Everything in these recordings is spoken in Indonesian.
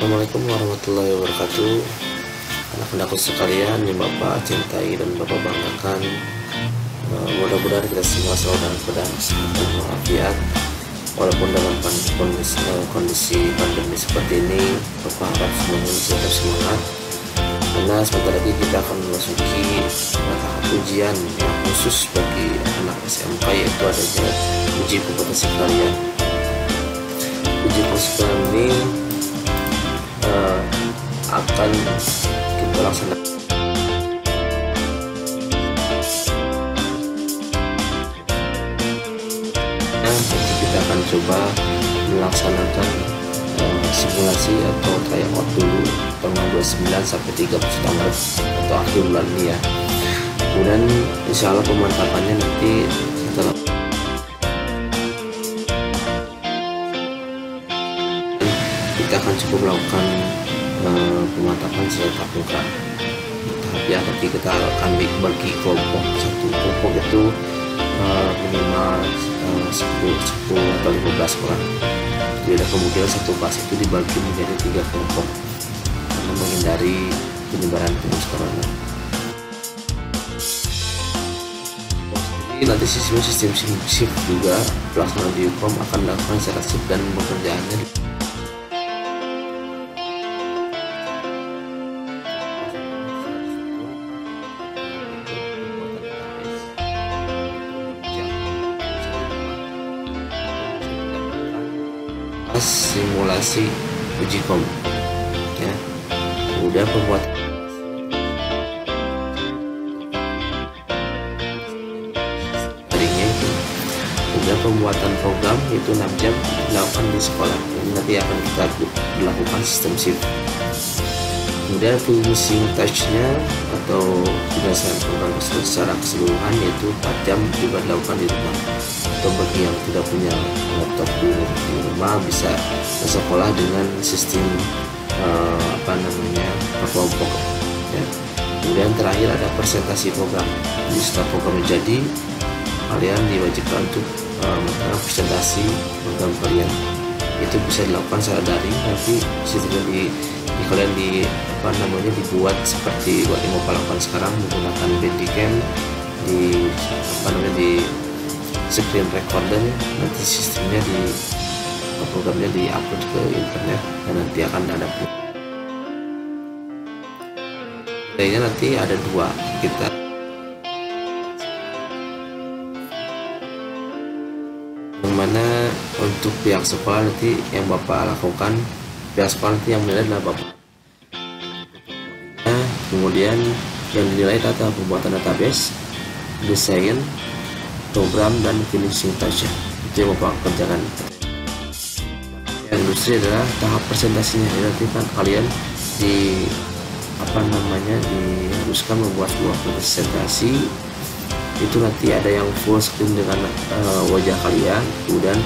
Assalamualaikum warahmatullahi wabarakatuh. Anak-anakku sekalian yang Bapak cintai dan Bapak banggakan, mudah-mudahan kita semua selalu dalam keadaan sehat dan walafiat. Walaupun dalam kondisi pandemi seperti ini, Bapak harap semuanya bisa tetap semangat, karena sebentar lagi kita akan memasuki tahap ujian yang khusus bagi anak SMK, yaitu adanya uji kompetensi kalian. Uji kompetensi ini akan kita laksanakan kita akan coba melaksanakan simulasi atau tryout dulu tanggal 29 sampai 30 Maret atau akhir bulan ini ya. Kemudian insya Allah pemantapannya nanti setelah kita akan coba melakukan pemantapan secara tatap muka. Tapi nanti kita akan bagi kelompok, satu kelompok itu minimal 10 atau 15 orang. Jadi ada kemungkinan satu kelas itu dibagi menjadi 3 kelompok untuk menghindari penyebaran virus corona. Jadi nanti sistem shift juga pelaksanaan di UKOM akan dilakukan secara shift dan pekerjaannya simulasi uji kom ya. Kemudian pembuatan kemudian pembuatan program itu 6 jam dilakukan di sekolah. Ini nanti akan kita lakukan sistem shift. Kemudian finishing touch-nya atau penyelesaian program secara keseluruhan yaitu 4 jam juga dilakukan di rumah. Atau bagi yang tidak punya laptop di rumah bisa ke sekolah dengan sistem per kelompok ya. Kemudian terakhir ada presentasi program. Jadi setelah program jadi, kalian diwajibkan untuk melakukan presentasi program kalian. Itu bisa dilakukan secara daring, nanti sistemnya kalian dibuat seperti buat yang lakukan sekarang menggunakan Bandicam di screen recorder. Nanti sistemnya programnya di-upload ke internet dan nanti akan ada kayaknya nanti ada 2 kita yang mana untuk pihak sekolah nanti yang Bapak lakukan, pihak sekolah nanti yang menilai adalah Bapak. Kemudian yang dinilai data pembuatan database, desain program dan finishing touch itu yang Bapak kerjakan. Yang industri adalah tahap presentasinya. Nanti kan kalian diharuskan membuat sebuah presentasi itu nanti ada yang full screen dengan wajah kalian, kemudian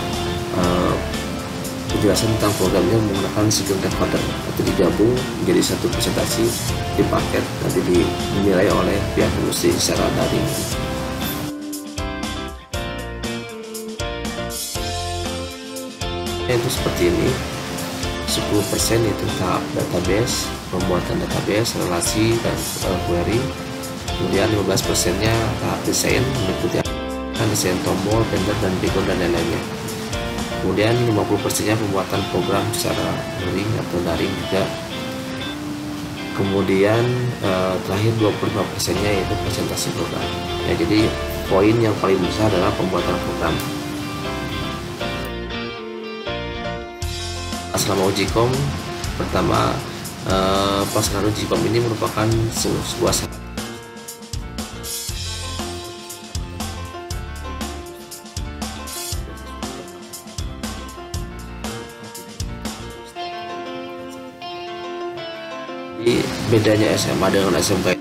penjelasan tentang programnya menggunakan screen recorder atau digabung menjadi satu presentasi di paket, nanti dinilai oleh pihak industri secara daring. Itu seperti ini, 10% itu tahap database, pembuatan database, relasi dan query. Kemudian 15% nya tahap desain, meliputi desain tombol, banner dan beacon dan lain-lainnya. Kemudian 50% nya pembuatan program secara luring atau daring juga. Kemudian terakhir 25% nya yaitu presentasi program ya. Jadi poin yang paling besar adalah pembuatan program. Selama uji kom pertama, pelaksanaan uji kom ini merupakan sebuah bedanya SMA dengan SMK.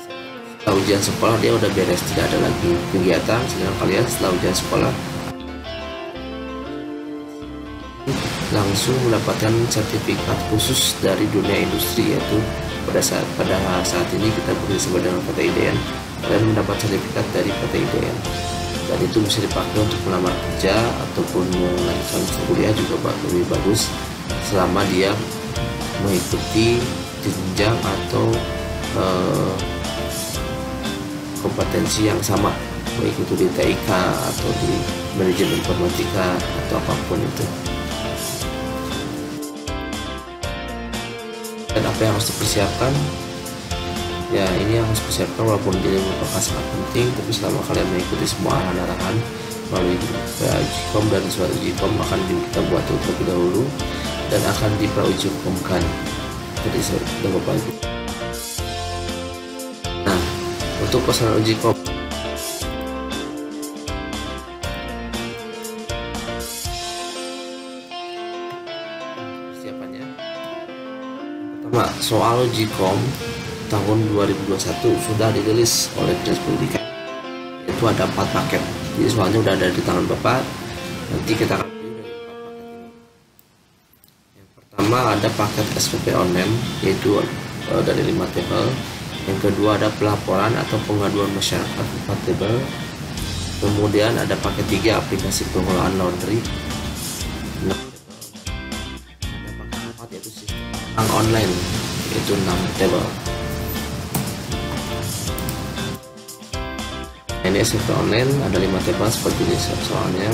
Setelah ujian sekolah dia udah beres, tidak ada lagi kegiatan, sedangkan kalian setelah ujian sekolah langsung mendapatkan sertifikat khusus dari dunia industri, yaitu pada saat ini kita bekerjasama dengan PT IDN, kalian mendapat sertifikat dari PT IDN dan itu bisa dipakai untuk melamar kerja ataupun melanjutkan kuliah juga lebih bagus. selama dia mengikuti jenjang atau kompetensi yang sama, baik itu di TIK atau di manajemen informatika atau apapun itu. Dan apa yang harus dipersiapkan? Ya, ini yang harus dipersiapkan walaupun ini merupakan sangat penting, tapi selama kalian mengikuti semua arahan-arahan melalui Ujicom dan surat Ujicom akan kita buat terlebih dahulu dan akan dipraujikomkan. Jadi sudah Bapak Ibu. Nah, untuk pelaksanaan Ujicom persiapannya, pertama, soal Ujicom tahun 2021 sudah dirilis oleh Dinas Pendidikan. Itu ada 4 paket. Jadi soalnya udah ada di tangan Bapak. Nanti kita akan review dari 4 paket ini. Yang pertama ada paket SPP online, yaitu dari 5 tabel. Yang kedua ada pelaporan atau pengaduan masyarakat 4 tabel. Kemudian ada paket 3 aplikasi pengelolaan laundry. Ada paket 4 yaitu sistem online, yaitu 6 tabel. Ini SPP online ada 5 tabel seperti ini soalnya.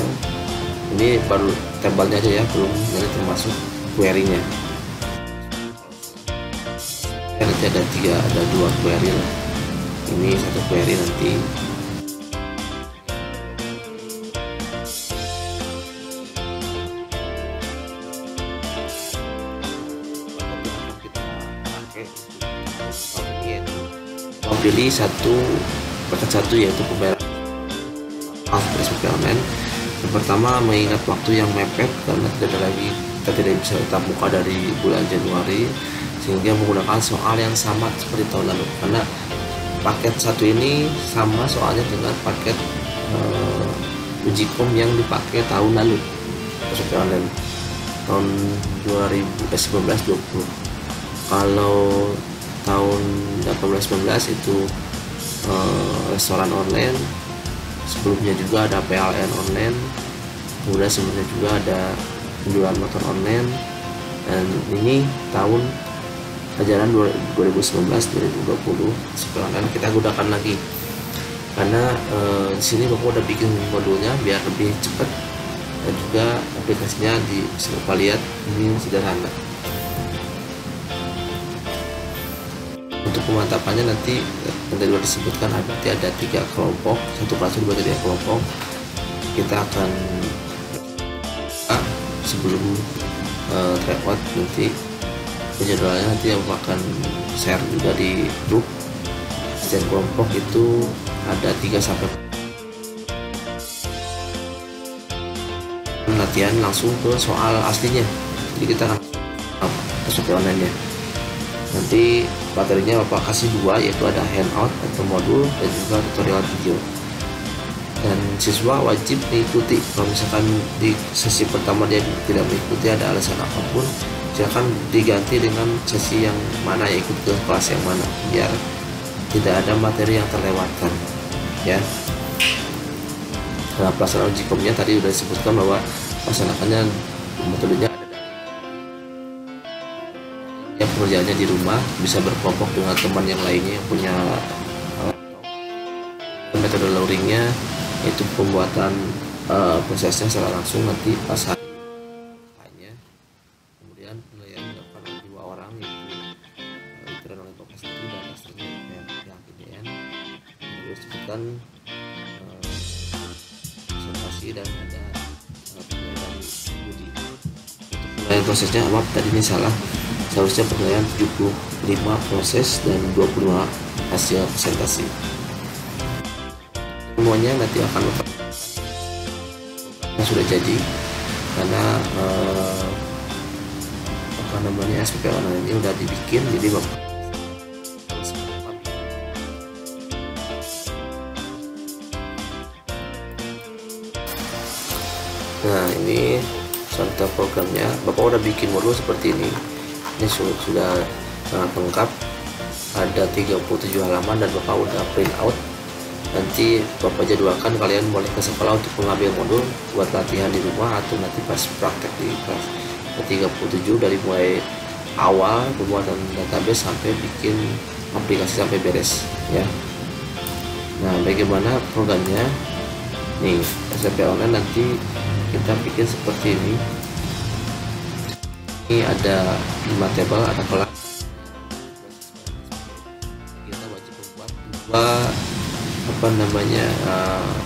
Ini baru tabelnya aja ya, belum jadi termasuk query-nya. Nanti ada 2 query lah. Ini 1 query nanti. Pilih paket 1 yaitu pembayaran SPP online. Yang pertama, mengingat waktu yang mepet karena kita tidak bisa tatap muka dari bulan Januari, sehingga menggunakan soal yang sama seperti tahun lalu. Karena paket 1 ini sama soalnya dengan paket Ujicom yang dipakai tahun lalu, SPP online tahun 2019-20. Kalau tahun 18-19 itu restoran online, sebelumnya juga ada PLN online, kemudian sebelumnya juga ada penjualan motor online, dan ini tahun ajaran 2019-2020 sekarang kita gunakan lagi karena di sini Bapak udah bikin modulnya biar lebih cepat dan juga aplikasinya bisa Bapak lihat ini sederhana. Untuk pemantapannya nanti sudah disebutkan ada 3 kelompok, satu kelas dibagi 3 kelompok. Kita akan sebelum tryout nanti penjadwalannya nanti yang akan share juga di grup. Setiap kelompok itu ada 3 sampai latihan langsung ke soal aslinya. Jadi kita akan SPP online nya. Nanti materinya Bapak kasih 2, yaitu ada handout atau modul dan juga tutorial video. Dan siswa wajib mengikuti. Kalau misalkan di sesi pertama dia tidak mengikuti, ada alasan apapun, silakan diganti dengan sesi yang mana, ya ikut ke kelas yang mana, biar tidak ada materi yang terlewatkan ya. Nah, pelaksanaan Ujicomnya tadi sudah disebutkan bahwa pelaksanaannya metodenya pekerjaannya di rumah, bisa berkelompok dengan teman yang lainnya yang punya metode learningnya, yaitu pembuatan prosesnya secara langsung nanti pas hanya, kemudian penilaian dilakukan oleh 2 orang, yaitu diberikan oleh Bapak sendiri dan hasilnya pihak PDN. Terus disebutkan presentasi dan ada penilaian Budi. Untuk penilaian prosesnya apa tadi ini salah, seharusnya penilaian 75 proses dan 25 hasil presentasi. Semuanya nanti akan sudah jadi karena SPP online ini udah dibikin, jadi Bapak nah ini contoh programnya. Bapak udah bikin modul seperti ini. Ini sudah sangat lengkap, ada 37 halaman dan Bapak udah print out. Nanti Bapak jadwalkan kalian boleh ke sekolah untuk mengambil modul buat latihan di rumah atau nanti pas praktek di kelas. ke-37 dari mulai awal pembuatan database sampai bikin aplikasi sampai beres ya. Nah, bagaimana programnya? Nih, SPP online nanti kita bikin seperti ini. Ini ada 5 tabel, ada kelas. Kita wajib membuat dua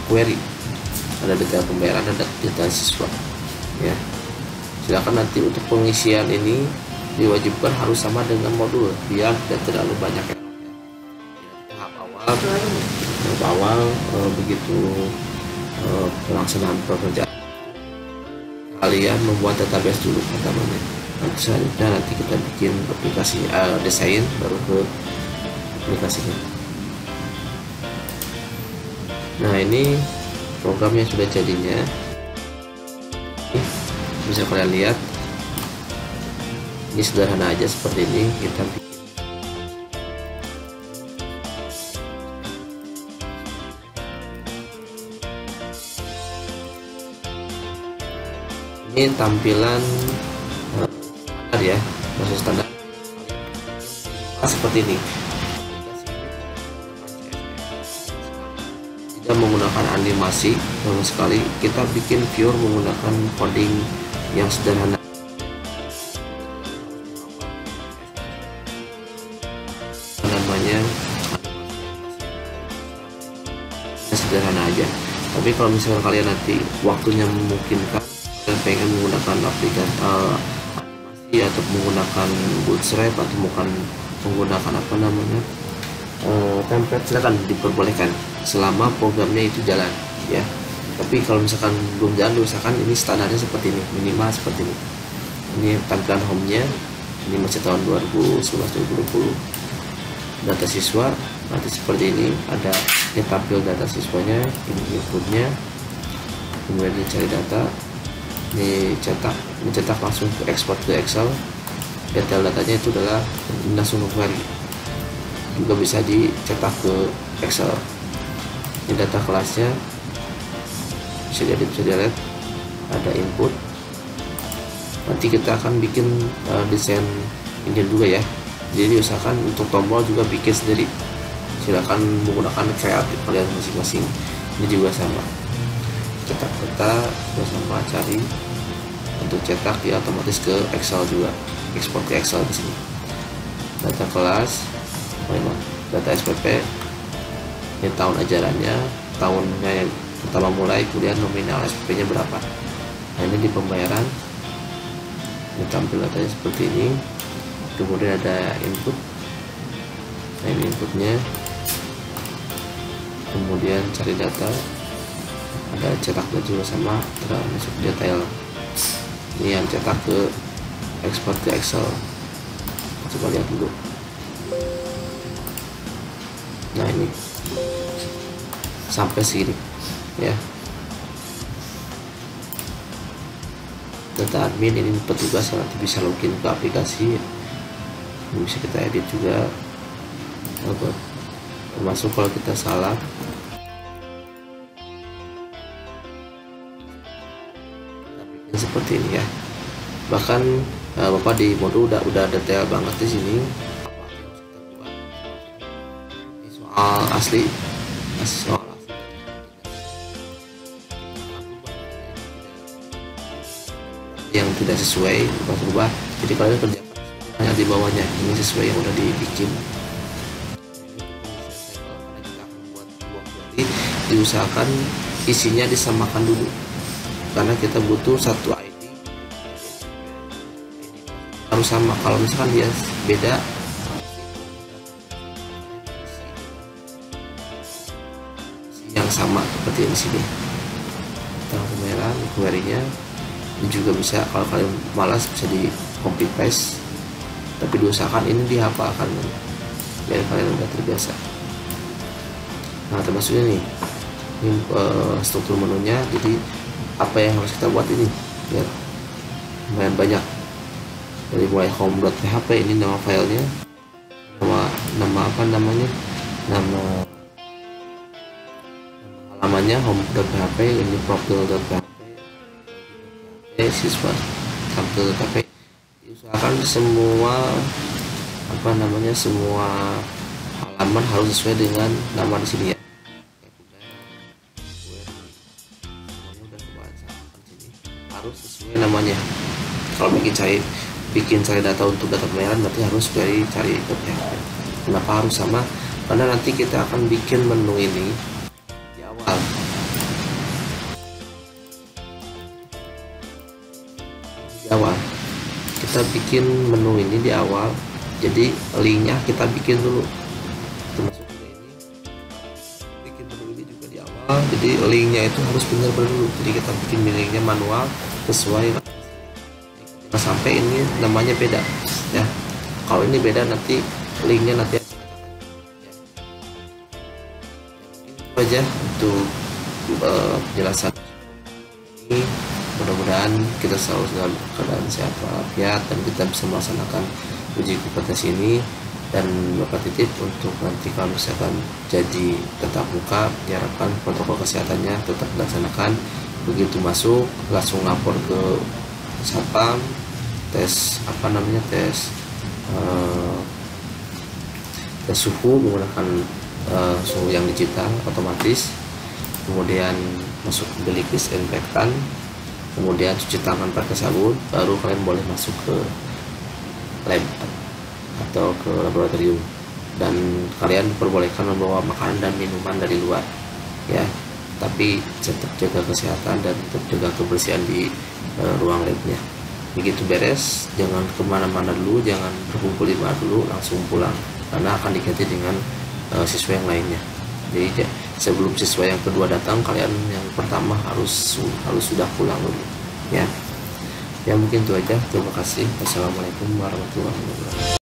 query. Ada detail pembayaran, ada detail siswa ya. Silakan nanti untuk pengisian ini diwajibkan harus sama dengan modul biar tidak terlalu banyak ya. Tahap awal begitu pelaksanaan pekerjaan kalian membuat database dulu pertamanya. Nanti selanjutnya nanti kita bikin aplikasi desain baru ke aplikasinya. Nah, ini programnya sudah jadinya. Bisa kalian lihat, ini sederhana aja seperti ini. Kita bikin ini tampilan standar ya, maksud standar seperti ini. Tidak menggunakan animasi sama sekali, kita bikin pure menggunakan coding yang sederhana. Namanya sederhana aja. Tapi kalau misalnya kalian nanti waktunya memungkinkan, kalian pengen menggunakan aplikasi animasi atau menggunakan bootstrap atau menggunakan template, silakan diperbolehkan selama programnya itu jalan ya. Tapi kalau misalkan belum jalan, misalkan ini standarnya seperti ini, minimal seperti ini. Ini tampilan home-nya, ini masih tahun 2011-2020. Data siswa nanti seperti ini, ada ini tampil data siswanya, ini inputnya, kemudian dicari data, ini cetak langsung ke export ke Excel. Detail datanya itu adalah langsung ke query, juga bisa dicetak ke Excel. Ini data kelasnya, bisa dilihat, ada input. Nanti kita akan bikin desain ini juga ya. Jadi usahakan untuk tombol juga bikin sendiri, silakan menggunakan kreatif kalian masing-masing. Ini juga sama, cetak data juga sama, cari untuk cetak ya, otomatis ke Excel juga, ekspor ke Excel di sini. Data kelas, data SPP, ini tahun ajarannya, tahunnya yang pertama mulai, kemudian nominal SPP nya berapa. Nah, ini di pembayaran, ini tampil datanya seperti ini. Kemudian ada input, nah ini inputnya, kemudian cari data, ada cetaknya juga sama, termasuk detail. Ini yang cetak ke ekspor ke Excel, coba lihat dulu. Nah, ini sampai segini ya. Data admin ini petugas yang nanti bisa login ke aplikasi, ini bisa kita edit juga, termasuk kalau kita salah kita bikin seperti ini ya. Bahkan Bapak di modul udah detail banget di sini. Ini soal asli. Yang tidak sesuai berubah, jadi kalian kerjakan hanya di bawahnya, ini sesuai yang udah dibikin. Diusahakan isinya disamakan dulu, karena kita butuh satu ID harus sama. Kalau misalkan dia beda, yang sama seperti di sini. Tanggal pembayaran, query-nya ini juga bisa, kalau kalian malas bisa di copy paste, tapi diusahakan ini dihafalkan biar kalian udah terbiasa. Nah, termasuknya nih ini struktur menunya. Jadi apa yang harus kita buat ini biar lumayan banyak, dari mulai home.php, ini nama filenya, nama halamannya home.php, ini profil.php, siswa datang ke TP, diusahakan semua semua halaman harus sesuai dengan nama di sini ya. Semuanya udah kebaca di sini, harus sesuai namanya. Kalau bikin cari data untuk data pembayaran berarti harus cari ikutnya. Kenapa harus sama? Karena nanti kita akan bikin menu ini di awal. Kita bikin menu ini di awal, jadi linknya kita bikin dulu, termasuk ini bikin menu ini juga di awal. Jadi linknya itu harus benar-benar dulu, jadi kita bikin linknya manual sesuai. Jangan sampai ini namanya beda ya. Kalau ini beda nanti linknya nanti ya. Itu aja untuk penjelasan ini. Mudah-mudahan kita selalu dalam keadaan sehat walafiat dan kita bisa melaksanakan uji kompetensi ini. Dan Bapak titip untuk nanti kalau misalkan jadi tatap muka, diharapkan protokol kesehatannya tetap dilaksanakan. Begitu masuk langsung lapor ke satpam, tes suhu menggunakan suhu yang digital otomatis, kemudian masuk ke bilik disinfektan, kemudian cuci tangan pakai sabun, baru kalian boleh masuk ke lab atau ke laboratorium. Dan kalian diperbolehkan membawa makanan dan minuman dari luar ya, tapi tetap jaga kesehatan dan tetap jaga kebersihan di ruang labnya. Begitu beres, jangan kemana-mana dulu, jangan berkumpul di mana dulu, langsung pulang karena akan diganti dengan siswa yang lainnya. Jadi sebelum siswa yang kedua datang, kalian yang pertama harus sudah pulang dulu ya. Ya mungkin itu aja. Terima kasih. Wassalamualaikum warahmatullahi wabarakatuh.